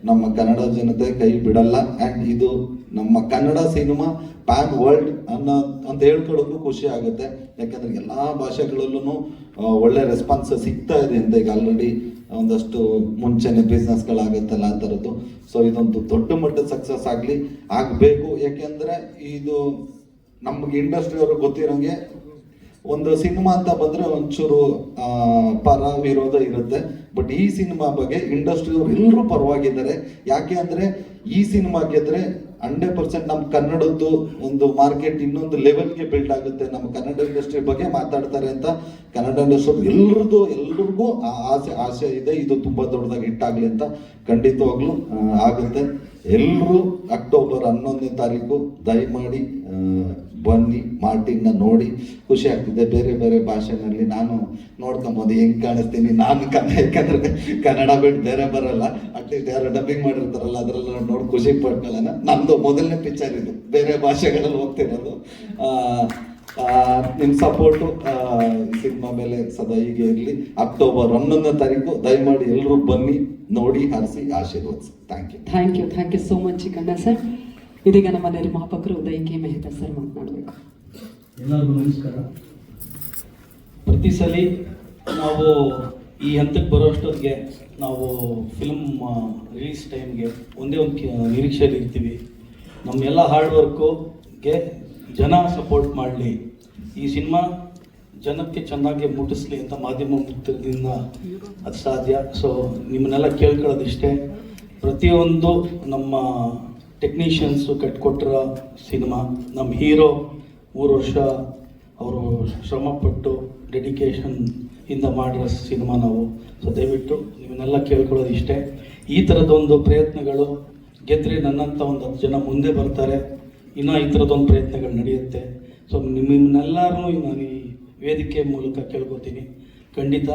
ನಮ್ಮ ಕನ್ನಡ ಜನತೆ ಕೈ ಬಿಡಲ್ಲ. ಆ್ಯಂಡ್ ಇದು ನಮ್ಮ ಕನ್ನಡ ಸಿನಿಮಾ ಪ್ಯಾನ್ ವರ್ಲ್ಡ್ ಅಂತ ಹೇಳ್ಕೊಳ್ಳೋಕ್ಕೂ ಖುಷಿ ಆಗುತ್ತೆ. ಯಾಕಂದ್ರೆ ಎಲ್ಲ ಭಾಷೆಗಳಲ್ಲೂ ಒಳ್ಳೆ ರೆಸ್ಪಾನ್ಸ್ ಸಿಗ್ತಾ ಇದೆ ಅಂತ. ಈಗ ಆಲ್ರೆಡಿ ಒಂದಷ್ಟು ಮುಂಚೆನೆ ಬಿಸ್ನೆಸ್ಗಳಾಗತ್ತಲ್ಲ ಆ ಥರದ್ದು. ಸೊ ಇದೊಂದು ದೊಡ್ಡ ಮಟ್ಟದ ಸಕ್ಸಸ್ ಆಗಬೇಕು. ಯಾಕೆಂದರೆ ಇದು ನಮ್ಗೆ ಇಂಡಸ್ಟ್ರಿ ಅವ್ರಿಗೆ ಗೊತ್ತಿರೋಂಗೆ ಒಂದು ಸಿನಿಮಾ ಅಂತ ಬಂದರೆ ಒಂಚೂರು ಪರ ವಿರೋಧ ಇರುತ್ತೆ. ಬಟ್ ಈ ಸಿನಿಮಾ ಬಗ್ಗೆ ಇಂಡಸ್ಟ್ರಿಯವ್ರು ಎಲ್ಲರೂ ಪರವಾಗಿದ್ದಾರೆ. ಯಾಕೆ ಅಂದರೆ ಈ ಸಿನಿಮಾ ಗೆದ್ರೆ 100% ನಮ್ಮ ಕನ್ನಡದ್ದು ಒಂದು ಮಾರ್ಕೆಟ್ ಇನ್ನೊಂದು ಲೆವೆಲ್ಗೆ ಬಿಲ್ಡ್ ಆಗುತ್ತೆ. ನಮ್ಮ ಕನ್ನಡ ಇಂಡಸ್ಟ್ರಿ ಬಗ್ಗೆ ಮಾತಾಡ್ತಾರೆ ಅಂತ ಕನ್ನಡ ಇಂಡಸ್ಟ್ರಿ ಎಲ್ರಿಗೂ ಆಸೆ ಇದೆ. ಇದು ತುಂಬ ದೊಡ್ಡದಾಗಿ ಹಿಟ್ಟಾಗಲಿ ಅಂತ. ಖಂಡಿತವಾಗ್ಲೂ ಆಗುತ್ತೆ. ಎಲ್ಲರೂ ಅಕ್ಟೋಬರ್ 11ನೇ ತಾರೀಕು ದಯಮಾಡಿ ಬನ್ನಿ, ಮಾರ್ಟಿನ್ನ ನೋಡಿ. ಖುಷಿ ಆಗ್ತಿದೆ. ಬೇರೆ ಬೇರೆ ಭಾಷೆನಲ್ಲಿ ನಾನು ನೋಡ್ಕೊಂಬೋದು ಹೆಂಗೆ ಕಾಣಿಸ್ತೀನಿ ನಾನು ಯಾಕಂದ್ರೆ ಕನ್ನಡ ಬಿಟ್ಟು ಬೇರೆ ಬರಲ್ಲ. ಅಟ್ಲೀಸ್ಟ್ ಯಾರು ಡಬ್ಬಿಂಗ್ ಮಾಡಿರ್ತಾರಲ್ಲ ಅದರೆಲ್ಲ ನೋಡಿ ಖುಷಿ ಪಡ್ಕೊಳ್ಳೋಣ. ನಮ್ಮದು ಮೊದಲನೇ ಪಿಕ್ಚರ್ ಇದು, ಬೇರೆ ಭಾಷೆಗಳಲ್ಲಿ ಹೋಗ್ತಿರೋದು. ನಿಮ್ಮ ಸಪೋರ್ಟು ಸಿನಿಮಾ ಮೇಲೆ ಸದಾ ಹೀಗೆ ಇರಲಿ. ಅಕ್ಟೋಬರ್ 11ನೇ ತಾರೀಕು ದಯಮಾಡಿ ಎಲ್ಲರೂ ಬನ್ನಿ, ನೋಡಿ, ಹರಿಸಿ, ಆಶೀರ್ವದಿಸಿ. Thank
you so much Chikkanna sir. ಇದೀಗ ನಮ್ಮ ನಿರ್ಮಾಪಕರು ಉದಯ್ ಕೆ ಮೆಹ್ತಾ ಸರ್ ಮಾತನಾಡಬೇಕು.
ಎಲ್ಲರಿಗೂ ನಮಸ್ಕಾರ. ಪ್ರತಿ ಸಲ ನಾವು ಈ ಹಂತಕ್ಕೆ ಬರೋಷ್ಟೊತ್ತಿಗೆ ನಾವು ಫಿಲ್ಮ್ ರಿಲೀಸ್ ಟೈಮ್ಗೆ ಒಂದೇ ಒಂದು ನಿರೀಕ್ಷೆಯಲ್ಲಿ ಇರ್ತೀವಿ. ನಮ್ಮೆಲ್ಲ ಹಾರ್ಡ್ ವರ್ಕ್ಗೆ ಜನ ಸಪೋರ್ಟ್ ಮಾಡಲಿ. ಈ ಸಿನಿಮಾ ಜನಕ್ಕೆ ಚೆನ್ನಾಗಿ ಮುಟ್ಟಿಸ್ಲಿ ಅಂತ ಮಾಧ್ಯಮ ಮುಕ್ತದಿಂದ ಅದು ಸಾಧ್ಯ. ಸೊ ನಿಮ್ಮನ್ನೆಲ್ಲ ಕೇಳ್ಕೊಳ್ಳೋದಿಷ್ಟೇ, ಪ್ರತಿಯೊಂದು ನಮ್ಮ ಟೆಕ್ನಿಷಿಯನ್ಸು ಕಟ್ಕೊಟ್ಟಿರೋ ಸಿನಿಮಾ, ನಮ್ಮ ಹೀರೋ 3 ವರ್ಷ ಅವರು ಶ್ರಮಪಟ್ಟು ಡೆಡಿಕೇಶನ್ ಇಂದ ಮಾಡಿರೋ ಸಿನಿಮಾ ನಾವು. ಸೊ ದಯವಿಟ್ಟು ನಿಮ್ಮನ್ನೆಲ್ಲ ಕೇಳ್ಕೊಳ್ಳೋದು ಇಷ್ಟೇ, ಈ ಥರದೊಂದು ಪ್ರಯತ್ನಗಳು ಗೆದ್ದರೆ ನನ್ನಂಥ ಒಂದು 10 ಜನ ಮುಂದೆ ಬರ್ತಾರೆ, ಇನ್ನೂ ಈ ಥರದೊಂದು ಪ್ರಯತ್ನಗಳು ನಡೆಯುತ್ತೆ. ಸೊ ನಿಮ್ಮನ್ನೆಲ್ಲರೂ ನಾನು ಈ ವೇದಿಕೆ ಮೂಲಕ ಕೇಳ್ಕೊತೀನಿ, ಖಂಡಿತ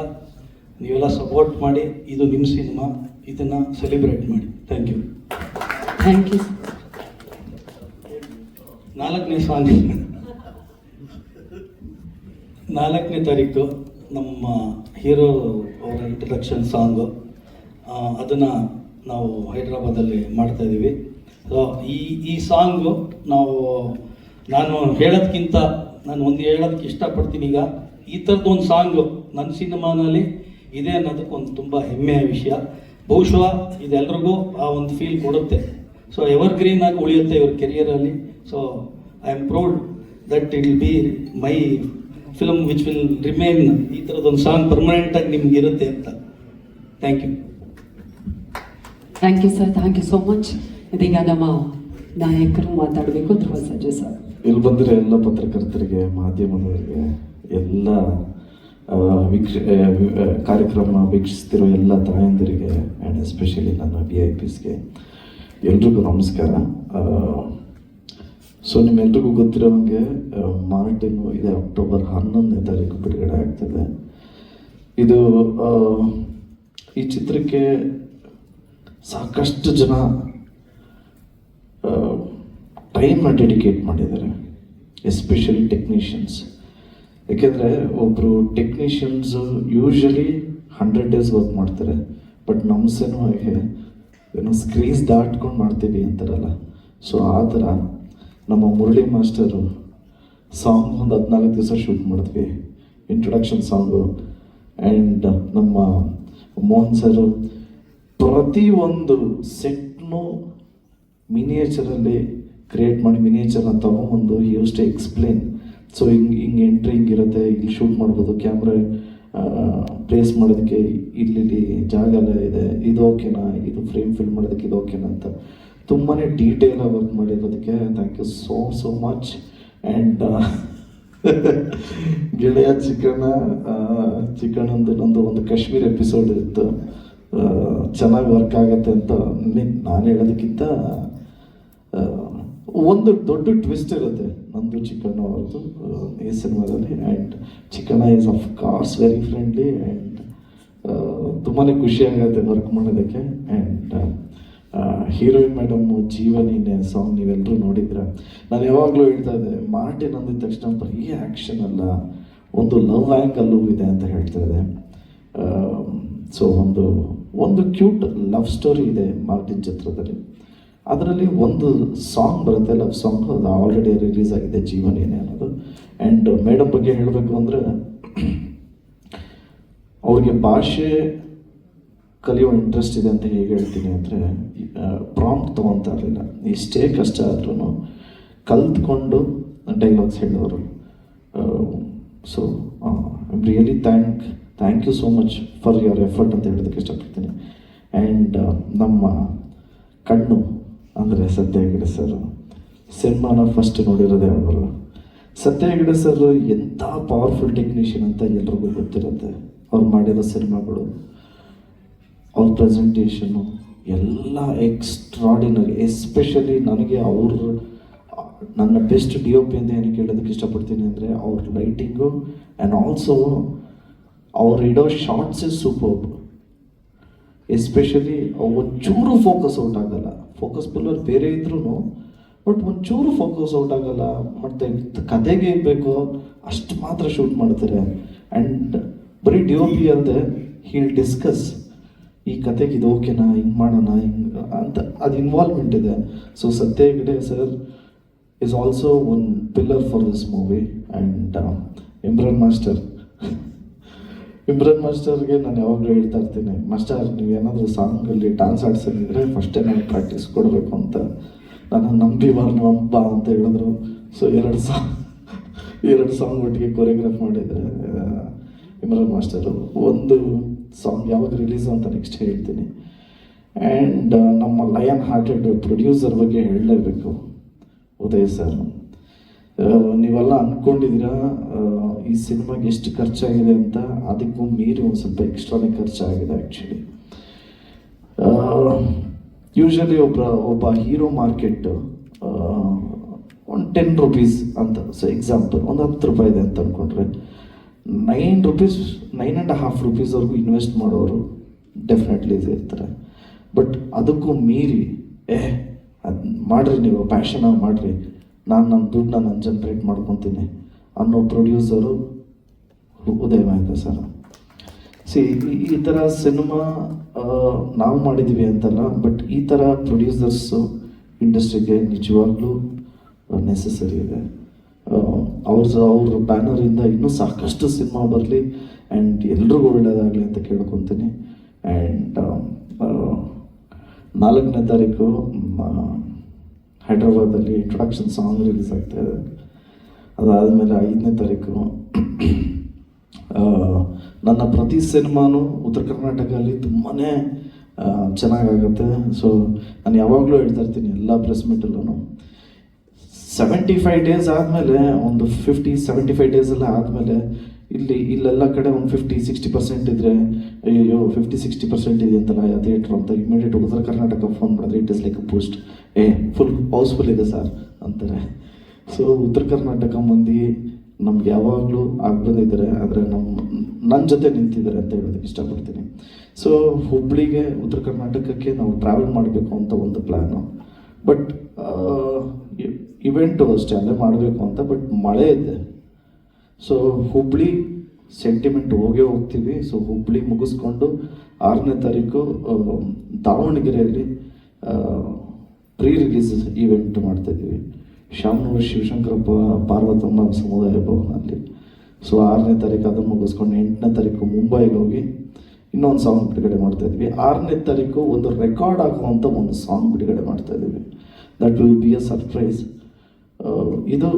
ನೀವೆಲ್ಲ ಸಪೋರ್ಟ್ ಮಾಡಿ. ಇದು ನಿಮ್ಮ ಸಿನಿಮಾ, ಇದನ್ನು ಸೆಲೆಬ್ರೇಟ್ ಮಾಡಿ. Thank you.
Thank you.
4ನೇ ಸಾಂಗ್ 4ನೇ ತಾರೀಕು ನಮ್ಮ ಹೀರೋ ಅವರ ಇಂಟ್ರಡಕ್ಷನ್ ಸಾಂಗು, ಅದನ್ನು ನಾವು ಹೈದ್ರಾಬಾದಲ್ಲಿ ಮಾಡ್ತಾಯಿದ್ದೀವಿ. ಸೊ ಈ ಸಾಂಗು ನಾನು ಹೇಳೋದಕ್ಕಿಂತ ನಾನು ಹೇಳೋದಕ್ಕೆ ಇಷ್ಟಪಡ್ತೀನಿ. ಈಗ ಈ ಥರದ್ದೊಂದು ಸಾಂಗು ನನ್ನ ಸಿನಿಮಾನಲ್ಲಿ ಇದೆ ಅನ್ನೋದಕ್ಕೊಂದು ತುಂಬ ಹೆಮ್ಮೆಯ ವಿಷಯ. ಬಹುಶಃ ಇದೆಲ್ರಿಗೂ ಆ ಒಂದು ಫೀಲ್ ಕೊಡುತ್ತೆ. ಸೊ ಎವರ್ಗ್ರೀನ್ ಆಗಿ ಉಳಿಯುತ್ತೆ ಇವ್ರ ಕೆರಿಯರಲ್ಲಿ. So I am proud that it will be my film which will remain. ಈ ಥರದೊಂದು ಸಾಂಗ್ ಪರ್ಮನೆಂಟಾಗಿ ನಿಮ್ಗೆ ಇರುತ್ತೆ ಅಂತ. Thank you.
Thank you sir, thank you so much. ಇದೀಗ ನಮ್ಮ ನಾಯಕರು ಮಾತಾಡಬೇಕು. ಧ್ರುವ ಸರ್ಜಾ ಸರ್.
ಇಲ್ಲಿ ಬಂದರೆ ಎಲ್ಲ ಪತ್ರಕರ್ತರಿಗೆ, ಮಾಧ್ಯಮದವರಿಗೆ, ಎಲ್ಲ ಕಾರ್ಯಕ್ರಮ ವೀಕ್ಷಿಸ್ತಿರೋ ಎಲ್ಲ ತಾಯಂದಿರಿಗೆ ಆ್ಯಂಡ್ ಎಸ್ಪೆಷಲಿ ನನ್ನ VIPsಗೆ ಎಲ್ರಿಗೂ ನಮಸ್ಕಾರ. ಸೊ ನಿಮ್ಮೆಲ್ರಿಗೂ ಗೊತ್ತಿರೋಂಗೆ ಮಾರ್ಟಿನು ಇದೆ ಅಕ್ಟೋಬರ್ 11ನೇ ತಾರೀಕು ಬಿಡುಗಡೆ ಆಗ್ತದೆ. ಇದು ಈ ಚಿತ್ರಕ್ಕೆ ಸಾಕಷ್ಟು ಜನ ಟೈಮ್ನ ಡೆಡಿಕೇಟ್ ಮಾಡಿದ್ದಾರೆ, ಎಸ್ಪೆಷಲಿ ಟೆಕ್ನಿಷಿಯನ್ಸ್. ಯಾಕೆಂದರೆ ಒಬ್ಬರು ಟೆಕ್ನಿಷಿಯನ್ಸು ಯೂಶ್ವಲಿ 100 ಡೇಸ್ ವರ್ಕ್ ಮಾಡ್ತಾರೆ, ಬಟ್ ನಮ್ಮ ಸಿನಿಮಾಗೆ ಏನೋ ಸ್ಕ್ರೀನ್ಸ್ ದಾಟ್ಕೊಂಡು ಮಾಡ್ತೀವಿ ಅಂತಾರಲ್ಲ, ಸೊ ಆ ಥರ ನಮ್ಮ ಮುರಳಿ ಮಾಸ್ಟರು ಸಾಂಗ್ ಒಂದು 14 ದಿವಸ ಶೂಟ್ ಮಾಡಿದ್ವಿ, ಇಂಟ್ರೊಡಕ್ಷನ್ ಸಾಂಗು. ಆ್ಯಂಡ್ ನಮ್ಮ ಮೋಹನ್ ಸರು ಪ್ರತಿಯೊಂದು ಸೆಟ್ನು ಮಿನಿಯೇಚರಲ್ಲಿ ಕ್ರಿಯೇಟ್ ಮಾಡಿ ಮಿನಿಯೇಚರ್ನ ತೊಗೊಂಬಂದು ಯೂಸ್ ಟು ಎಕ್ಸ್ಪ್ಲೇನ್. ಸೊ ಹಿಂಗೆ ಎಂಟ್ರಿ ಹಿಂಗಿರುತ್ತೆ, ಇಲ್ಲಿ ಶೂಟ್ ಮಾಡ್ಬೋದು, ಕ್ಯಾಮ್ರಾ ಪ್ಲೇಸ್ ಮಾಡೋದಕ್ಕೆ ಇಲ್ಲಿ ಜಾಗ ಎಲ್ಲ ಇದೆ, ಇದು ಓಕೆನಾ, ಇದು ಫ್ರೇಮ್ ಫಿಲ್ ಮಾಡೋದಕ್ಕೆ ಇದು ಓಕೆನಾ ಅಂತ ತುಂಬಾ ಡೀಟೇಲಾಗಿ ವರ್ಕ್ ಮಾಡಿರೋದಕ್ಕೆ thank you so much. And ಗೆಳೆಯ ಚಿಕಣ್ಣಂದು ಒಂದು ಕಾಶ್ಮೀರ್ ಎಪಿಸೋಡ್ ಇತ್ತು, ಚೆನ್ನಾಗಿ ವರ್ಕ್ ಆಗುತ್ತೆ ಅಂತ ನಾನು ಹೇಳೋದಕ್ಕಿಂತ ಒಂದು ದೊಡ್ಡ ಟ್ವಿಸ್ಟ್ ಇರುತ್ತೆ ನಂದು ಚಿಕಣ್ಣ ಅವ್ರದ್ದು ಈ ಸಿನಿಮಾದಲ್ಲಿ. And Chikkanna is of course very friendly and ತುಂಬಾ ಖುಷಿ ಆಗುತ್ತೆ ವರ್ಕ್ ಮಾಡೋದಕ್ಕೆ. ಆ್ಯಂಡ್ ಹೀರೋಯಿನ್ ಮೇಡಮ್ಮು ಜೀವನಿನೇ ಸಾಂಗ್ ನೀವೆಲ್ಲರೂ ನೋಡಿದ್ರೆ, ನಾನು ಯಾವಾಗಲೂ ಹೇಳ್ತಾ ಇದ್ದೆ, ಮಾರ್ಟಿನ್ ಅಂದಿದ ತಕ್ಷಣ ಬರೀ ಆ್ಯಕ್ಷನ್ ಅಲ್ಲ, ಒಂದು ಲವ್ ಆ್ಯಂಗಲ್ಲೂ ಇದೆ ಅಂತ ಹೇಳ್ತಾ ಇದೆ. ಸೊ ಒಂದು ಕ್ಯೂಟ್ ಲವ್ ಸ್ಟೋರಿ ಇದೆ ಮಾರ್ಟಿನ್ ಚಿತ್ರದಲ್ಲಿ. ಅದರಲ್ಲಿ ಒಂದು ಸಾಂಗ್ ಬರುತ್ತೆ, ಲವ್ ಸಾಂಗ್, ಅದು ಆಲ್ರೆಡಿ ರಿಲೀಸ್ ಆಗಿದೆ, ಜೀವನೇನೆ ಅನ್ನೋದು. ಆ್ಯಂಡ್ ಮೇಡಮ್ ಬಗ್ಗೆ ಹೇಳಬೇಕು ಅಂದರೆ, ಅವ್ರಿಗೆ ಭಾಷೆ ಕಲಿಯೋ ಇಂಟ್ರೆಸ್ಟ್ ಇದೆ ಅಂತ ಹೇಗೆ ಹೇಳ್ತೀನಿ ಅಂದರೆ, ಪ್ರಾಂಪ್ಟ್ ತೊಗೊತಾ ಇರಲಿಲ್ಲ, ಎಷ್ಟೇ ಕಷ್ಟ ಆದ್ರೂ ಕಲ್ತ್ಕೊಂಡು ಡೈಲಾಗ್ಸ್ ಹೇಳೋರು. So I am really thank you so much for your effort ಅಂತ ಹೇಳೋದಕ್ಕೆ ಇಷ್ಟಪಡ್ತೀನಿ. ಆ್ಯಂಡ್ ನಮ್ಮ ಕಣ್ಣು ಅಂದರೆ ಸತ್ಯ ಹೆಗಡೆ ಸರ್, ಸಿನಿಮಾನ ಫಸ್ಟ್ ನೋಡಿರೋದೇ ಅವರು. ಸತ್ಯ ಹೆಗಡೆ ಸರ್ ಎಂಥ ಪವರ್ಫುಲ್ ಟೆಕ್ನಿಷಿಯನ್ ಅಂತ ಎಲ್ರಿಗೂ ಗೊತ್ತಿರುತ್ತೆ. ಅವ್ರು ಮಾಡಿರೋ ಸಿನಿಮಾಗಳು, ಅವ್ರ ಪ್ರೆಸೆಂಟೇಷನು ಎಲ್ಲ ಎಕ್ಸ್ಟ್ರಾಡಿನರಿ. ಎಸ್ಪೆಷಲಿ ನನಗೆ ನನ್ನ ಬೆಸ್ಟ್ DOP ಅಂತ ಏನಕ್ಕೆ ಹೇಳೋದಕ್ಕೆ ಇಷ್ಟಪಡ್ತೀನಿ ಅಂದರೆ, ಅವ್ರ ಲೈಟಿಂಗು ಆ್ಯಂಡ್ ಆಲ್ಸೋ ಅವ್ರು ಇಡೋ ಶಾರ್ಟ್ಸ್ ಇಸ್ ಸೂಪರ್ಬ್. ಎಸ್ಪೆಷಲಿ ಒಂಚೂರು ಫೋಕಸ್ ಔಟ್ ಆಗಲ್ಲ, ಫೋಕಸ್ ಪಿಲ್ಲರ್ ಬೇರೆ ಇದ್ರೂ ಬಟ್ ಒಂಚೂರು ಫೋಕಸ್ ಔಟ್ ಆಗಲ್ಲ. ಮತ್ತು ಕತೆಗೆ ಇರಬೇಕು ಅಷ್ಟು ಮಾತ್ರ ಶೂಟ್ ಮಾಡ್ತಾರೆ. ಆ್ಯಂಡ್ ಬರೀ DOP ಅಲ್ಲದೆ ಹೀಲ್ ಡಿಸ್ಕಸ್, ಈ ಕತೆಗೆ ಇದು ಓಕೆನಾ, ಹಿಂಗೆ ಮಾಡೋಣ, ಹಿಂಗೆ ಅಂತ ಅದು ಇನ್ವಾಲ್ವ್ಮೆಂಟ್ ಇದೆ. So Satya Hegde sir is also one pillar for this movie. And Imran ಮಾಸ್ಟರ್ಗೆ ನಾನು ಯಾವಾಗಲೂ ಹೇಳ್ತಾ ಇರ್ತೀನಿ, ಮಾಸ್ಟರ್ ನೀವೇನಾದರೂ ಸಾಂಗಲ್ಲಿ ಡ್ಯಾನ್ಸ್ ಆಡ್ಸೋದಿದ್ರೆ ಫಸ್ಟೇ ನಾನು ಪ್ರಾಕ್ಟೀಸ್ ಕೊಡಬೇಕು ಅಂತ. ನಾನು ನಂಬಿ ನಂಬ ಅಂತ ಹೇಳಿದ್ರು. ಸೊ 2 ಸಾಂಗ್ ಒಟ್ಟಿಗೆ ಕೊರಿಯೋಗ್ರಾಫ್ ಮಾಡಿದ್ದಾರೆ ಇಮ್ರಾನ್ ಮಾಸ್ಟರು. ಒಂದು ಸಾಂಗ್ ಯಾವಾಗ ರಿಲೀಸ್ ಅಂತ ನೆಕ್ಸ್ಟ್ ಹೇಳ್ತೀನಿ. ಆ್ಯಂಡ್ ನಮ್ಮ ಲಯನ್ ಹಾರ್ಟೆಡ್ ಪ್ರೊಡ್ಯೂಸರ್ ಬಗ್ಗೆ ಹೇಳಲೇಬೇಕು, ಉದಯ್ ಸರ್. ನೀವೆಲ್ಲ ಅಂದ್ಕೊಂಡಿದ್ದೀರಾ ಈ ಸಿನಿಮಾಗೆ ಎಷ್ಟು ಖರ್ಚಾಗಿದೆ ಅಂತ, ಅದಕ್ಕೂ ಮೀರಿ ಒಂದು ಸ್ವಲ್ಪ ಎಕ್ಸ್ಟ್ರಾನೇ ಖರ್ಚಾಗಿದೆ ಆ್ಯಕ್ಚುಲಿ. ಯೂಶ್ವಲಿ ಒಬ್ಬ ಹೀರೋ ಮಾರ್ಕೆಟ್ ಒಂದು 10 ರೂಪೀಸ್ ಅಂತ, ಸೊ ಎಕ್ಸಾಂಪಲ್ ಒಂದು 10 ರೂಪಾಯಿ ಇದೆ ಅಂತ ಅಂದ್ಕೊಂಡ್ರೆ 9.5 ರೂಪೀಸ್ವರೆಗೂ ಇನ್ವೆಸ್ಟ್ ಮಾಡೋರು ಡೆಫಿನೆಟ್ಲಿ ಇರ್ತಾರೆ. ಬಟ್ ಅದಕ್ಕೂ ಮೀರಿ ಅದು ಮಾಡಿರಿ, ನೀವು ಪ್ಯಾಷನಾಗಿ ಮಾಡಿರಿ, ನನ್ನ ದುಡ್ಡನ್ನ ನಾನು ಜನ್ರೇಟ್ ಮಾಡ್ಕೊತೀನಿ ಅನ್ನೋ ಪ್ರೊಡ್ಯೂಸರು ಉದಯ್ ಮಹೇಂದ್ರ ಸರ್. ಈ ಥರ ಸಿನಿಮಾ ನಾವು ಮಾಡಿದ್ದೀವಿ ಅಂತಲ್ಲ, ಬಟ್ ಈ ಥರ ಪ್ರೊಡ್ಯೂಸರ್ಸು ಇಂಡಸ್ಟ್ರಿಗೆ ನಿಜವಾಗ್ಲೂ ನೆಸಸರಿ ಇದೆ. ಅವ್ರ ಬ್ಯಾನರಿಂದ ಇನ್ನೂ ಸಾಕಷ್ಟು ಸಿನಿಮಾ ಬರಲಿ ಆ್ಯಂಡ್ ಎಲ್ರಿಗೂ ಒಳ್ಳೆಯದಾಗಲಿ ಅಂತ ಕೇಳ್ಕೊತೀನಿ. ಆ್ಯಂಡ್ 4ನೇ ತಾರೀಕು ಹೈದ್ರಾಬಾದಲ್ಲಿ ಇಂಟ್ರೊಡಕ್ಷನ್ ಸಾಂಗ್ ರಿಲೀಸ್ ಆಗ್ತಾಯಿದೆ. ಅದಾದಮೇಲೆ 5ನೇ ತಾರೀಕು ನನ್ನ ಪ್ರತಿ ಸಿನಿಮಾನು ಉತ್ತರ ಕರ್ನಾಟಕದಲ್ಲಿ ತುಂಬಾ ಚೆನ್ನಾಗಾಗುತ್ತೆ. ಸೊ ನಾನು ಯಾವಾಗಲೂ ಹೇಳ್ತಾ ಇರ್ತೀನಿ ಎಲ್ಲ ಪ್ರೆಸ್ ಮೀಟಲ್ಲೂ, 75 ಡೇಸ್ ಆದಮೇಲೆ ಒಂದು 50-75 ಡೇಸೆಲ್ಲ ಆದಮೇಲೆ ಇಲ್ಲೆಲ್ಲ ಕಡೆ ಒಂದು 50-60% ಇದ್ದರೆ ಅಯ್ಯೋ 50-60% ಇದೆ ಅಂತಲ್ಲ ಥಿಯೇಟ್ರ್ ಅಂತ ಇಮಿಡಿಯೇಟ್ ಉತ್ತರ ಕರ್ನಾಟಕ ಫೋನ್ ಮಾಡಿದ್ರೆ it is like a post, full housefull ಇದೆ ಸರ್ ಅಂತಾರೆ. ಸೊ ಉತ್ತರ ಕರ್ನಾಟಕ ಮಂದಿ ನಮ್ಗೆ ಯಾವಾಗಲೂ ಆಗ್ಬೋದಿದ್ದಾರೆ, ಆದರೆ ನನ್ನ ಜೊತೆ ನಿಂತಿದ್ದಾರೆ ಅಂತ ಹೇಳೋದಕ್ಕೆ ಇಷ್ಟಪಡ್ತೀನಿ. ಸೊ ಹುಬ್ಳಿಗೆ ಉತ್ತರ ಕರ್ನಾಟಕಕ್ಕೆ ನಾವು ಟ್ರಾವೆಲ್ ಮಾಡಬೇಕು ಅಂತ ಒಂದು ಪ್ಲ್ಯಾನು. ಬಟ್ ಇವೆಂಟು ಅಷ್ಟೇ ಅಲ್ಲೇ ಮಾಡಬೇಕು ಅಂತ, ಬಟ್ ಮಳೆ ಇದೆ. ಸೊ ಹುಬ್ಳಿ ಸೆಂಟಿಮೆಂಟ್ ಹೋಗ್ತೀವಿ. ಸೊ ಹುಬ್ಳಿ ಮುಗಿಸ್ಕೊಂಡು 6ನೇ ತಾರೀಕು ದಾವಣಗೆರೆಯಲ್ಲಿ ಪ್ರೀ ರಿಲೀಸ್ ಈವೆಂಟ್ ಮಾಡ್ತಾಯಿದ್ದೀವಿ, ಶಾಮನೂರು ಶಿವಶಂಕರಪ್ಪ ಪಾರ್ವತಮ್ಮ ಸಮುದಾಯ ಭವನಲ್ಲಿ. ಸೊ 6ನೇ ತಾರೀಕು ಅದನ್ನು ಮುಗಿಸ್ಕೊಂಡು 8ನೇ ತಾರೀಕು ಮುಂಬೈಗೆ ಹೋಗಿ ಇನ್ನೊಂದು ಸಾಂಗ್ ಬಿಡುಗಡೆ ಮಾಡ್ತಾಯಿದ್ವಿ. 6ನೇ ತಾರೀಕು ಒಂದು ರೆಕಾರ್ಡ್ ಆಗುವಂಥ ಒಂದು ಸಾಂಗ್ ಬಿಡುಗಡೆ ಮಾಡ್ತಾಯಿದ್ದೀವಿ. That will be a surprise. ಇದು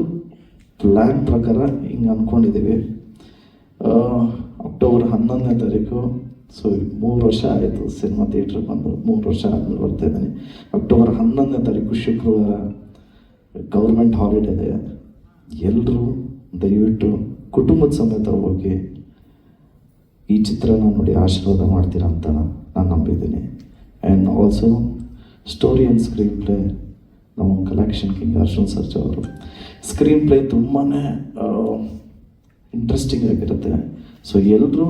ಪ್ಲ್ಯಾನ್ ಪ್ರಕಾರ ಹಿಂಗೆ ಅಂದ್ಕೊಂಡಿದ್ದೀವಿ. ಅಕ್ಟೋಬರ್ 11ನೇ ತಾರೀಕು, ಸೊ 3 ವರ್ಷ ಆಯಿತು ಸಿನಿಮಾ ಥಿಯೇಟ್ರಿಗೆ ಬಂದು, 3 ವರ್ಷ ಆದಮೇಲೆ ಬರ್ತಾಯಿದ್ದೀನಿ. ಅಕ್ಟೋಬರ್ 11ನೇ ತಾರೀಕು ಶುಕ್ರವಾರ ಗೌರ್ಮೆಂಟ್ ಹಾಲಿಡೇ ಇದೆ. ಎಲ್ಲರೂ ದಯವಿಟ್ಟು ಕುಟುಂಬದ ಸಮೇತ ಹೋಗಿ ಈ ಚಿತ್ರನ ನೋಡಿ ಆಶೀರ್ವಾದ ಮಾಡ್ತೀರಾ ಅಂತ ನಾನು ನಂಬಿದ್ದೀನಿ. And also story and screenplay ನಮ್ಮ ಕಲೆಕ್ಷನ್ ಕಿಂಗ್ ಅರ್ಜುನ್ ಸರ್ಜಾ ಅವರು. ಸ್ಕ್ರೀನ್ ಪ್ಲೇ ತುಂಬಾ ಇಂಟ್ರೆಸ್ಟಿಂಗ್ ಆಗಿರುತ್ತೆ. ಸೊ ಎಲ್ಲರೂ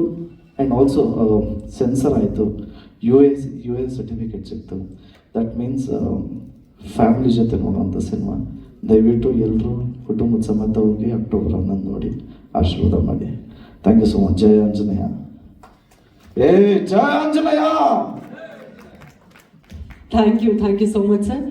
ಆ್ಯಂಡ್ ಆಲ್ಸೋ ಸೆನ್ಸರ್ ಆಯಿತು, ಯು ಎಸ್ ಸರ್ಟಿಫಿಕೇಟ್ ಸಿಕ್ತು. ದಟ್ ಮೀನ್ಸ್ ಫ್ಯಾಮಿಲಿ ಜೊತೆ ನೋಡುವಂಥ ಸಿನಿಮಾ. ದಯವಿಟ್ಟು ಎಲ್ಲರೂ ಕುಟುಂಬದ ಸಮೇತ ಹೋಗಿ ಅಕ್ಟೋಬರ್ 11 ನೋಡಿ ಆಶೀರ್ವಾದ ಮಾಡಿ. Thank you so much. ಜಯ ಆಂಜನೇಯ. ಜಯ Anjaneya.
Thank you so much sir.